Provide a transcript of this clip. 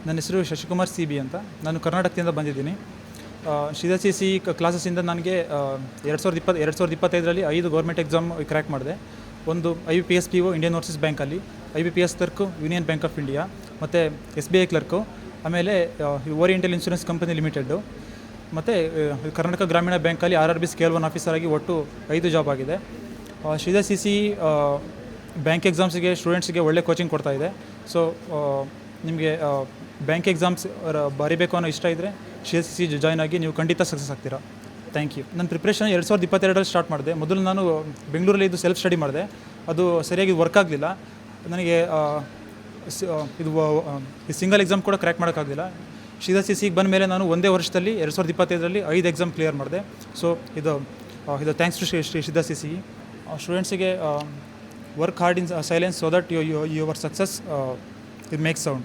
ನನ್ನ ಹೆಸರು ಶಶಿಕುಮಾರ್ CB ಅಂತ. ನಾನು ಕರ್ನಾಟಕದಿಂದ ಬಂದಿದ್ದೀನಿ. ಶ್ರೀಧರ್ CC ಕ್ಲಾಸಸ್ಸಿಂದ ನನಗೆ 2025ರಲ್ಲಿ 5 ಗೌರ್ಮೆಂಟ್ ಎಕ್ಸಾಮ್ ಕ್ರ್ಯಾಕ್ ಮಾಡಿದೆ. ಒಂದು IBPS PO ಇಂಡಿಯನ್ ಓವರ್ಸೀಸ್ ಬ್ಯಾಂಕಲ್ಲಿ, IBPS clerk union bank of India, ಮತ್ತು SBI ಕ್ಲರ್ಕು, ಆಮೇಲೆ ಓರಿಯೆಂಟಲ್ ಇನ್ಶೂರೆನ್ಸ್ ಕಂಪನಿ ಲಿಮಿಟೆಡ್ಡು, ಮತ್ತು ಕರ್ನಾಟಕ ಗ್ರಾಮೀಣ ಬ್ಯಾಂಕಲ್ಲಿ RRB ಸ್ಕೇಲ್ 1 ಆಫೀಸರ್ ಆಗಿ ಒಟ್ಟು 5 ಜಾಬ್ ಆಗಿದೆ. ಶ್ರೀಧರ್ CC ಬ್ಯಾಂಕ್ ಎಕ್ಸಾಮ್ಸಿಗೆ ಸ್ಟೂಡೆಂಟ್ಸ್ಗೆ ಒಳ್ಳೆ ಕೋಚಿಂಗ್ ಕೊಡ್ತಾಯಿದೆ. ಸೊ ನಿಮಗೆ ಬ್ಯಾಂಕ್ ಎಕ್ಸಾಮ್ಸ್ ಬರೀಬೇಕು ಅನ್ನೋ ಇಷ್ಟ ಇದ್ದರೆ ಶ್ರೀಧರ್ CC ಜಾಯ್ನ್ ಆಗಿ ನೀವು ಖಂಡಿತ ಸಕ್ಸಸ್ ಆಗ್ತೀರಾ. Thank you. ನನ್ನ ಪ್ರಿಪ್ರೇಷನ್ 2022ರಲ್ಲಿ ಸ್ಟಾರ್ಟ್ ಮಾಡಿದೆ. ಮೊದಲು ನಾನು ಬೆಂಗಳೂರಲ್ಲಿ ಇದು ಸೆಲ್ಫ್ ಸ್ಟಡಿ ಮಾಡಿದೆ. ಅದು ಸರಿಯಾಗಿ ವರ್ಕ್ ಆಗಲಿಲ್ಲ ನನಗೆ. ಇದು ಸಿಂಗಲ್ ಎಕ್ಸಾಮ್ ಕೂಡ ಕ್ರ್ಯಾಕ್ ಮಾಡೋಕ್ಕಾಗಲಿಲ್ಲ. ಶ್ರೀಧರ್ CCಗೆ ಬಂದ ಮೇಲೆ ನಾನು ಒಂದೇ ವರ್ಷದಲ್ಲಿ 2025ರಲ್ಲಿ 5 ಎಕ್ಸಾಮ್ ಕ್ಲಿಯರ್ ಮಾಡಿದೆ. ಸೊ ಇದು ಥ್ಯಾಂಕ್ಸ್ ಟು ಶ್ರೀಧರ್ CC. ಸ್ಟೂಡೆಂಟ್ಸಿಗೆ work hard in silence so that your success it makes sound.